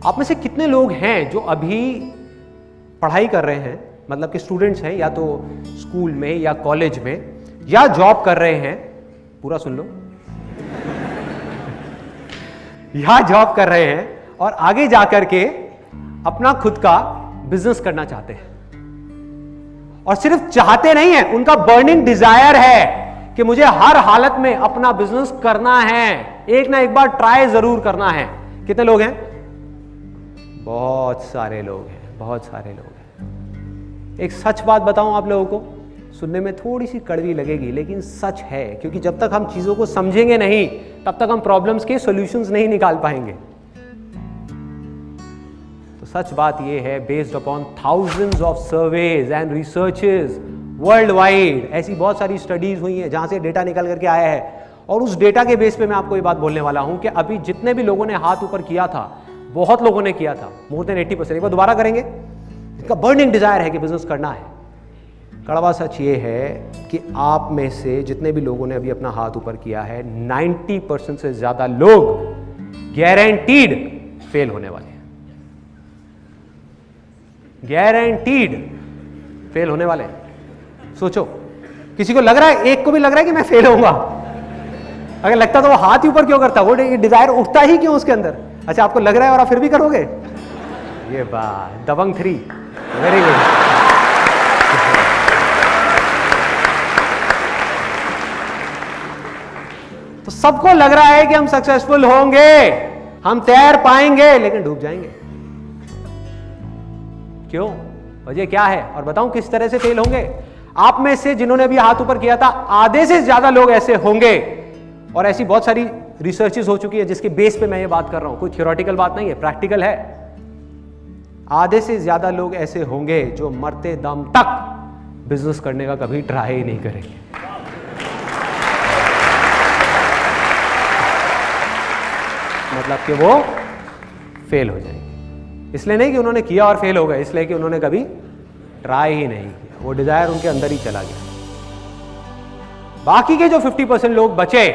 आप में से कितने लोग हैं जो अभी पढ़ाई कर रहे हैं, मतलब कि स्टूडेंट्स हैं, या तो स्कूल में या कॉलेज में या जॉब कर रहे हैं, पूरा सुन लो, या जॉब कर रहे हैं और आगे जाकर के अपना खुद का बिजनेस करना चाहते हैं, और सिर्फ चाहते नहीं है, उनका बर्निंग डिजायर है कि मुझे हर हालत में अपना बिजनेस करना है, एक ना एक बार ट्राई जरूर करना है। कितने लोग हैं? बहुत सारे लोग हैं, बहुत सारे लोग हैं। एक सच बात बताऊं आप लोगों को, सुनने में थोड़ी सी कड़वी लगेगी लेकिन सच है, क्योंकि जब तक हम चीजों को समझेंगे नहीं तब तक हम प्रॉब्लम्स के सॉल्यूशंस नहीं निकाल पाएंगे। तो सच बात यह है, based upon thousands of surveys and researches world wide, ऐसी बहुत सारी स्टडीज हुई हैं जहां से डेटा निकल करके आया है, और उस डेटा के बेस पे मैं आपको ये बात बोलने वाला हूं कि अभी जितने भी लोगों ने हाथ ऊपर किया था, बहुत लोगों ने किया था, मोर देन 80%, एक बार दोबारा करेंगे, इसका बर्निंग डिजायर है कि बिजनेस करना है। कड़वा सच ये है कि आप में से जितने भी लोगों ने अभी अपना हाथ ऊपर किया है, 90% से ज्यादा लोग गारंटीड फेल होने वाले हैं, गारंटीड फेल होने वाले हैं। सोचो, किसी को लग रहा है, एक को भी लग रहा है कि मैं फेल होऊंगा? अगर लगता तो वो हाथ ही ऊपर क्यों करता? वो डिजायर उठता ही क्यों उसके अंदर? अच्छा, आपको लग रहा है और आप फिर भी करोगे? ये बात दबंग 3, वेरी गुड। तो सबको लग रहा है कि हम सक्सेसफुल होंगे, हम तैर पाएंगे, लेकिन डूब जाएंगे। क्यों? वजह क्या है? और बताऊं किस तरह से फेल होंगे। आप में से जिन्होंने भी हाथ ऊपर किया था, आधे से ज्यादा लोग ऐसे होंगे, और ऐसी बहुत सारी रिसर्चेस हो चुकी है जिसके बेस पे मैं ये बात कर रहा हूं, कोई थ्योरेटिकल बात नहीं है, प्रैक्टिकल है। आधे से ज्यादा लोग ऐसे होंगे जो मरते दम तक बिजनेस करने का कभी ट्राई ही नहीं करेंगे। मतलब कि वो फेल हो जाएंगे, इसलिए नहीं कि उन्होंने किया और फेल हो गए, इसलिए कि उन्होंने कभी ट्राई ही नहीं किया, वो डिजायर उनके अंदर ही चला गया। बाकी के जो 50% लोग बचे,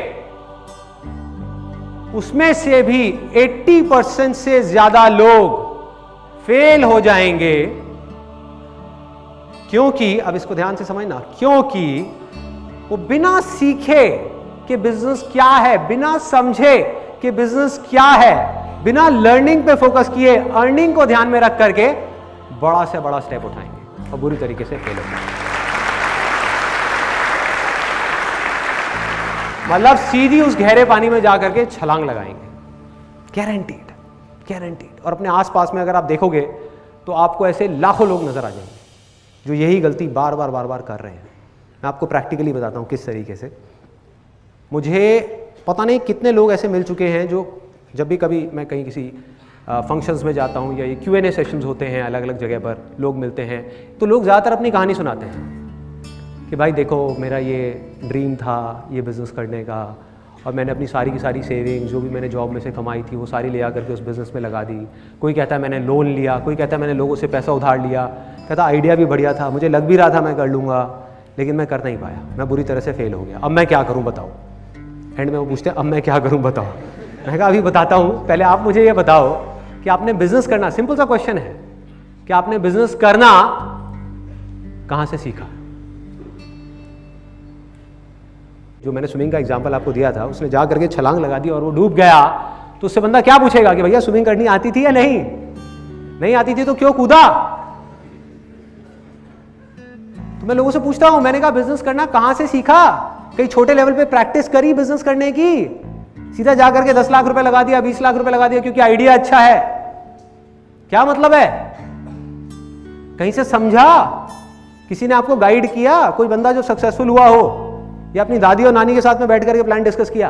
उसमें से भी 80% से ज्यादा लोग फेल हो जाएंगे, क्योंकि अब इसको ध्यान से समझना, क्योंकि वो बिना सीखे कि बिजनेस क्या है, बिना समझे कि बिजनेस क्या है, बिना लर्निंग पे फोकस किए, अर्निंग को ध्यान में रख करके बड़ा से बड़ा स्टेप उठाएंगे और बुरी तरीके से फेल होंगे। मतलब सीधी उस गहरे पानी में जाकर के छलांग लगाएंगे, गारंटीड, गारंटीड। और अपने आसपास में अगर आप देखोगे तो आपको ऐसे लाखों लोग नजर आ जाएंगे जो यही गलती बार बार बार बार कर रहे हैं। मैं आपको प्रैक्टिकली बताता हूं किस तरीके से। मुझे पता नहीं कितने लोग ऐसे मिल चुके हैं जो जब भी कभी मैं कहीं किसी फंक्शंस में जाता हूं या ये Q&A सेशंस होते हैं, अलग अलग जगह पर लोग मिलते हैं, तो लोग ज़्यादातर अपनी कहानी सुनाते हैं कि भाई देखो, मेरा ये ड्रीम था ये बिज़नेस करने का, और मैंने अपनी सारी की सारी सेविंग जो भी मैंने जॉब में से कमाई थी वो सारी ले आ करके उस बिज़नेस में लगा दी। कोई कहता है मैंने लोन लिया, कोई कहता है मैंने लोगों से पैसा उधार लिया, कहता आइडिया भी बढ़िया था, मुझे लग भी रहा था मैं कर लूँगा, लेकिन मैं कर नहीं पाया, मैं बुरी तरह से फेल हो गया, अब मैं क्या करूँ बताओ। एंड में वो पूछते हैं अब मैं क्या करूँ बताओ। मैं कहा अभी बताता हूँ, पहले आप मुझे ये बताओ कि आपने बिजनेस करना, सिंपल सा क्वेश्चन है कि आपने बिजनेस करना कहाँ से सीखा। जो मैंने स्विमिंग का एग्जांपल आपको दिया था, उसने जा करके छलांग लगा दी और वो डूब गया, तो उससे बंदा क्या पूछेगा कि भैया स्विमिंग करनी आती थी या नहीं? नहीं आती थी तो क्यों कूदा? तो मैं लोगों से पूछता हूं, मैंने कहा बिजनेस करना कहां से सीखा? कहीं छोटे लेवल पे प्रैक्टिस करी बिजनेस करने की? सीधा जाकर के 10 लाख रुपए लगा दिया, 20 लाख रुपए लगा दिया क्योंकि आइडिया अच्छा है? क्या मतलब है? कहीं से समझा? किसी ने आपको गाइड किया? कोई बंदा जो सक्सेसफुल हुआ हो, या अपनी दादी और नानी के साथ में बैठ करके प्लान डिस्कस किया?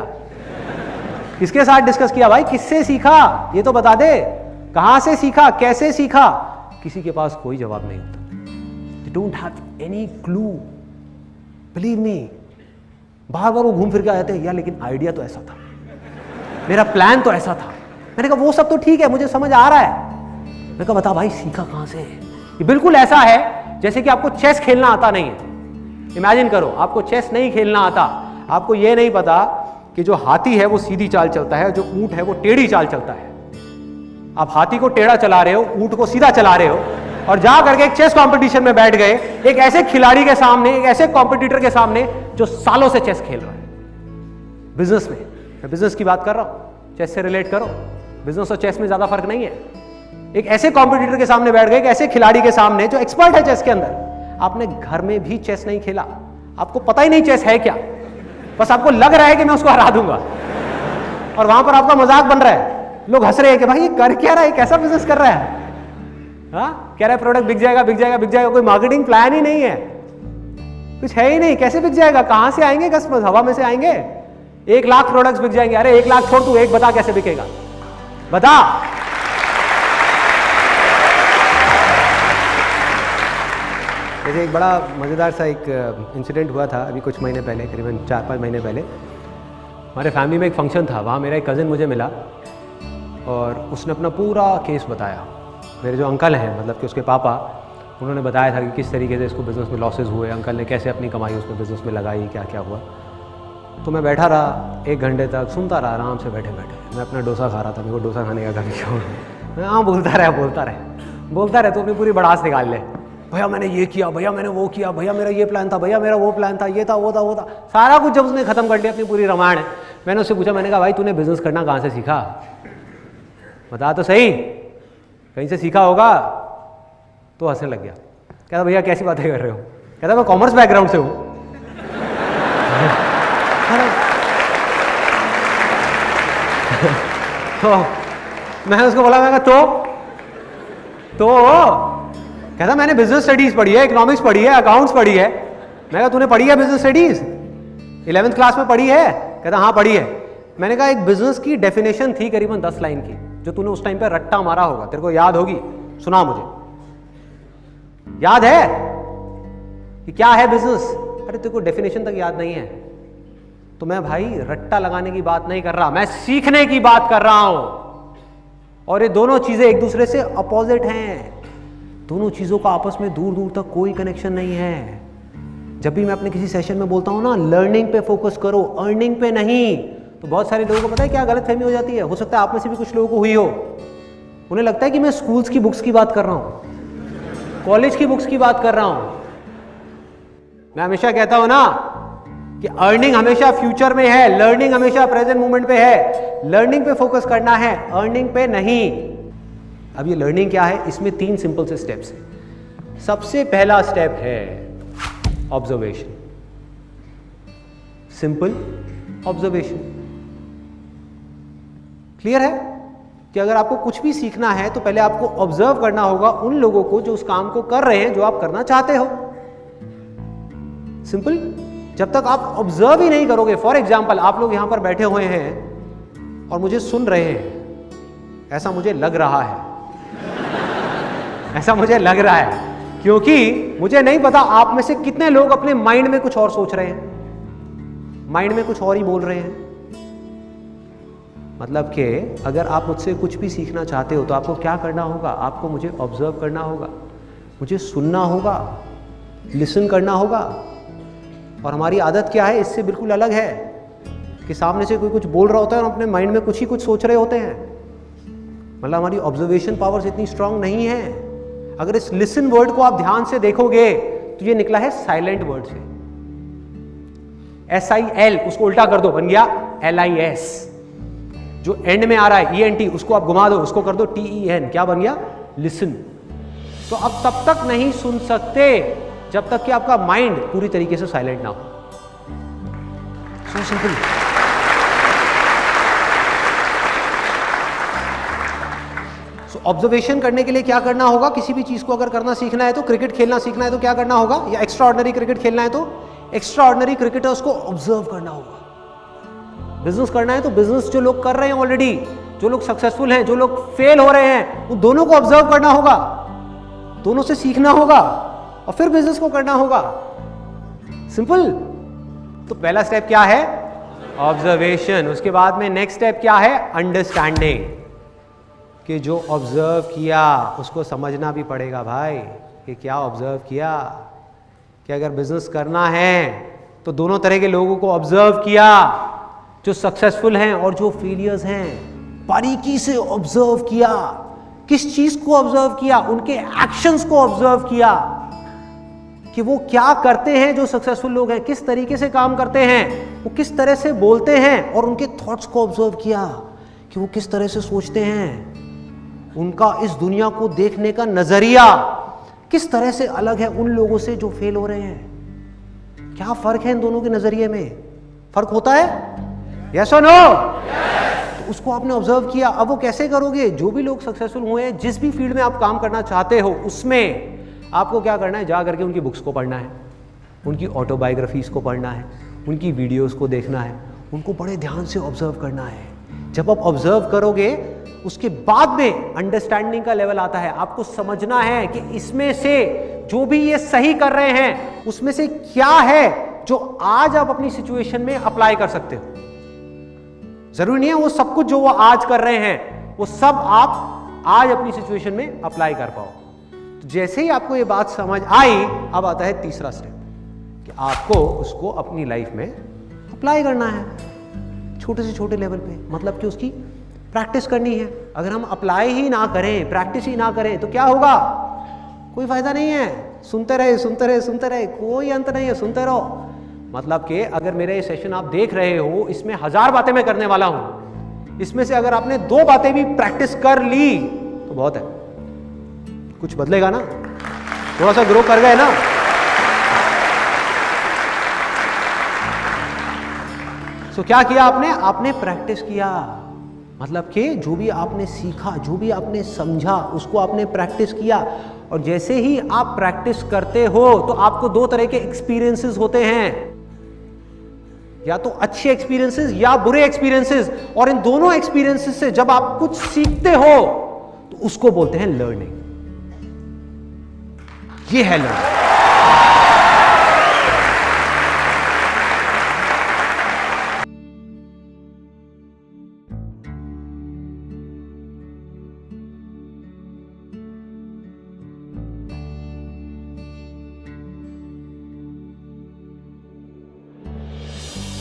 किसके साथ डिस्कस किया भाई? किससे सीखा ये तो बता दे। कहां से सीखा, कैसे सीखा? किसी के पास कोई जवाब नहीं होता। They don't have any clue. Believe me, बार बार वो घूम फिर के आते हैं, यार लेकिन आइडिया तो ऐसा था, मेरा प्लान तो ऐसा था। मैंने कहा वो सब तो ठीक है, मुझे समझ आ रहा है। मैंने कहा बता भाई सीखा कहां से? ये बिल्कुल ऐसा है जैसे कि आपको चेस खेलना आता नहीं है। इमेजिन करो आपको चेस नहीं खेलना आता, आपको ये नहीं पता कि जो हाथी है वो सीधी चाल चलता है, जो ऊंट है वो टेढ़ी चाल चलता है। आप हाथी को टेढ़ा चला रहे हो, ऊंट को सीधा चला रहे हो, और जा करके एक चेस कंपटीशन में बैठ गए एक ऐसे खिलाड़ी के सामने, एक ऐसे कॉम्पिटिटर के सामने जो सालों से चेस खेल रहा है। बिजनेस में, मैं बिजनेस की बात कर रहा हूं, चेस से रिलेट करो, बिजनेस और चेस में ज्यादा फर्क नहीं है। एक ऐसे कॉम्पिटिटर के सामने बैठ गए, एक ऐसे खिलाड़ी के सामने जो एक्सपर्ट है चेस के अंदर। आपने घर में भी चेस नहीं खेला, आपको पता ही नहीं चेस है क्या, बस आपको लग रहा है कि मैं उसको हरा दूंगा, और वहां पर आपका मजाक बन रहा है। लोग हंस रहे हैं कि भाई ये कर क्या रहा है, कैसा बिजनेस कर रहा है, हाँ कह रहा है प्रोडक्ट बिक जाएगा बिक जाएगा बिक जाएगा, कोई मार्केटिंग प्लान ही नहीं है, कुछ है ही नहीं, कैसे बिक जाएगा, कहां से आएंगे कस्टमर्स, हवा में से आएंगे, 1 लाख प्रोडक्ट्स बिक जाएंगे। अरे 1 लाख छोड़, तू एक बता कैसे बिकेगा, बता। जैसे एक बड़ा मज़ेदार सा एक इंसिडेंट हुआ था अभी कुछ महीने पहले, करीबन 4-5 महीने पहले। हमारे फैमिली में एक फंक्शन था, वहाँ मेरा एक कज़न मुझे मिला और उसने अपना पूरा केस बताया। मेरे जो अंकल हैं, मतलब कि उसके पापा, उन्होंने बताया था कि किस तरीके से इसको बिज़नेस में लॉसेस हुए, अंकल ने कैसे अपनी कमाई उसमें बिज़नेस में लगाई, क्या क्या हुआ। तो मैं बैठा रहा 1 घंटे तक, सुनता रहा आराम से बैठे बैठे। मैं अपना डोसा खा रहा था, मेरे को डोसा खाने का काफ़ी शौक है। मैं हाँ बोलता रहे तो अपनी पूरी बड़ास निकाल ले, भैया मैंने ये किया, भैया मैंने वो किया, भैया मेरा ये प्लान था, भैया मेरा वो प्लान था, ये था वो था वो था, सारा कुछ जब उसने खत्म कर लिया अपनी पूरी रामायण। मैंने उससे पूछा, मैंने कहा भाई तूने बिजनेस करना कहाँ से सीखा, बता तो सही, कहीं से सीखा होगा। तो हंसने लग गया, कहता भैया कैसी बातें कर रहे हो, कहता मैं कॉमर्स बैकग्राउंड से हूँ। तो मैंने उसको बोला, मैं तो कहता मैंने बिजनेस स्टडीज पढ़ी है, इकोनॉमिक्स पढ़ी है, अकाउंट्स पढ़ी है। मैं कहा तूने पढ़ी है बिजनेस स्टडीज, 11th क्लास में पढ़ी है, कहता हाँ पढ़ी है। मैंने कहा एक बिजनेस की डेफिनेशन थी करीबन 10 लाइन की, जो तूने उस टाइम पे रट्टा मारा होगा, तेरे को याद होगी, सुना मुझे, याद है कि क्या है बिजनेस? अरे तेरे को डेफिनेशन तक याद नहीं है तो मैं भाई रट्टा लगाने की बात नहीं कर रहा, मैं सीखने की बात कर रहा हूं। और ये दोनों चीजें एक दूसरे से अपोजिट हैं, दोनों चीजों का आपस में दूर दूर तक कोई कनेक्शन नहीं है। जब भी मैं अपने किसी सेशन में बोलता हूं ना, लर्निंग पे फोकस करो, अर्निंग पे नहीं, तो बहुत सारे लोगों को पता है क्या गलतफहमी हो जाती है, हो सकता है आप में से भी कुछ लोगों को हुई हो। उन्हें लगता है कि मैं स्कूल्स की बुक्स की बात कर रहा हूं, कॉलेज की बुक्स की बात कर रहा हूं। मैं हमेशा कहता हूं ना कि अर्निंग हमेशा फ्यूचर में है, लर्निंग हमेशा प्रेजेंट मोमेंट पे है। लर्निंग पे फोकस करना है, अर्निंग पे नहीं। अब ये लर्निंग क्या है, इसमें 3 सिंपल से स्टेप्स हैं। सबसे पहला स्टेप है ऑब्जर्वेशन, सिंपल ऑब्जर्वेशन। क्लियर है कि अगर आपको कुछ भी सीखना है तो पहले आपको ऑब्जर्व करना होगा उन लोगों को जो उस काम को कर रहे हैं जो आप करना चाहते हो। सिंपल। जब तक आप ऑब्जर्व ही नहीं करोगे, फॉर एग्जाम्पल आप लोग यहां पर बैठे हुए हैं और मुझे सुन रहे हैं, ऐसा मुझे लग रहा है, ऐसा मुझे लग रहा है, क्योंकि मुझे नहीं पता आप में से कितने लोग अपने माइंड में कुछ और सोच रहे हैं, माइंड में कुछ और ही बोल रहे हैं। मतलब कि अगर आप मुझसे कुछ भी सीखना चाहते हो तो आपको क्या करना होगा, आपको मुझे ऑब्जर्व करना होगा, मुझे सुनना होगा, लिसन करना होगा। और हमारी आदत क्या है, इससे बिल्कुल अलग है कि सामने से कोई कुछ बोल रहा होता है और अपने माइंड में कुछ ही कुछ सोच रहे होते हैं। मतलब हमारी ऑब्जर्वेशन पावर्स इतनी स्ट्रांग नहीं है। अगर इस लिसन वर्ड को आप ध्यान से देखोगे तो ये निकला है साइलेंट वर्ड से, SIL, उसको उल्टा कर दो, बन गया LIS। जो एंड में आ रहा है ENT, उसको आप घुमा दो, उसको कर दो TEN, क्या बन गया, लिसन। तो अब तब तक नहीं सुन सकते जब तक कि आपका माइंड पूरी तरीके से साइलेंट ना हो। So simple. सो ऑब्जर्वेशन करने के लिए क्या करना होगा, किसी भी चीज को अगर करना सीखना है तो, क्रिकेट खेलना सीखना है तो क्या करना होगा, या एक्स्ट्रा ऑर्डिनरी क्रिकेट खेलना है तो एक्स्ट्रा ऑर्डिनरी क्रिकेटर्स को ऑब्जर्व करना होगा। बिजनेस करना है तो बिजनेस जो लोग कर रहे हैं ऑलरेडी, जो लोग सक्सेसफुल हैं, जो लोग फेल हो रहे हैं, उन दोनों को ऑब्जर्व करना होगा, दोनों से सीखना होगा और फिर बिजनेस को करना होगा। सिंपल। तो पहला स्टेप क्या है, ऑब्जर्वेशन। उसके बाद में नेक्स्ट स्टेप क्या है, अंडरस्टैंडिंग, कि जो ऑब्जर्व किया उसको समझना भी पड़ेगा भाई, कि क्या ऑब्जर्व किया। कि अगर बिजनेस करना है तो दोनों तरह के लोगों को ऑब्जर्व किया, जो सक्सेसफुल हैं और जो फेलियर्स हैं, बारीकी से ऑब्जर्व किया। किस चीज को ऑब्जर्व किया, उनके एक्शंस को ऑब्जर्व किया कि वो क्या करते हैं। जो सक्सेसफुल लोग हैं किस तरीके से काम करते हैं, वो किस तरह से बोलते हैं, और उनके थॉट्स को ऑब्जर्व किया कि वो किस तरह से सोचते हैं, उनका इस दुनिया को देखने का नजरिया किस तरह से अलग है उन लोगों से जो फेल हो रहे हैं। क्या फर्क है इन दोनों के नजरिए में? फर्क होता है? यस और नो? तो उसको आपने ऑब्जर्व किया। अब वो कैसे करोगे? जो भी लोग सक्सेसफुल हुए हैं, जिस भी फील्ड में आप काम करना चाहते हो, उसमें आपको क्या करना है? जा करके उनकी बुक्स को पढ़ना है, उनकी ऑटोबायोग्राफीज को पढ़ना है, उनकी वीडियोस को देखना है, उनको बड़े ध्यान से ऑब्जर्व करना है। जब आप ऑब्जर्व करोगे, उसके बाद में अंडरस्टैंडिंग का लेवल आता है। आपको समझना है कि इसमें से जो भी ये सही कर रहे हैं, उसमें से क्या है जो आज आप अपनी सिचुएशन में अप्लाई कर सकते हो। जरूरी नहीं है वो सब कुछ जो वो आज कर रहे हैं वो सब आप आज अपनी सिचुएशन में अप्लाई कर पाओ। तो जैसे ही आपको ये बात समझ आई, अब आता है तीसरा स्टेप कि आपको उसको अपनी लाइफ में अप्लाई करना है, छोटे से छोटे लेवल पे। मतलब कि उसकी प्रैक्टिस करनी है। अगर हम अप्लाई ही ना करें, प्रैक्टिस ही ना करें, तो क्या होगा? कोई फायदा नहीं है। सुनते रहे सुनते रहे सुनते रहे, कोई अंत नहीं है, सुनते रहो। मतलब कि अगर मेरा ये सेशन आप देख रहे हो, इसमें 1000 बातें मैं करने वाला हूं, इसमें से अगर आपने 2 बातें भी प्रैक्टिस कर ली तो बहुत है। कुछ बदलेगा ना, थोड़ा सा ग्रो कर गए ना। सो क्या किया आपने? आपने प्रैक्टिस किया। मतलब कि जो भी आपने सीखा, जो भी आपने समझा, उसको आपने प्रैक्टिस किया। और जैसे ही आप प्रैक्टिस करते हो तो आपको 2 तरह के एक्सपीरियंसेस होते हैं, या तो अच्छे एक्सपीरियंसेस या बुरे एक्सपीरियंसेस। और इन दोनों एक्सपीरियंसेस से जब आप कुछ सीखते हो तो उसको बोलते हैं लर्निंग। ये है लर्निंग।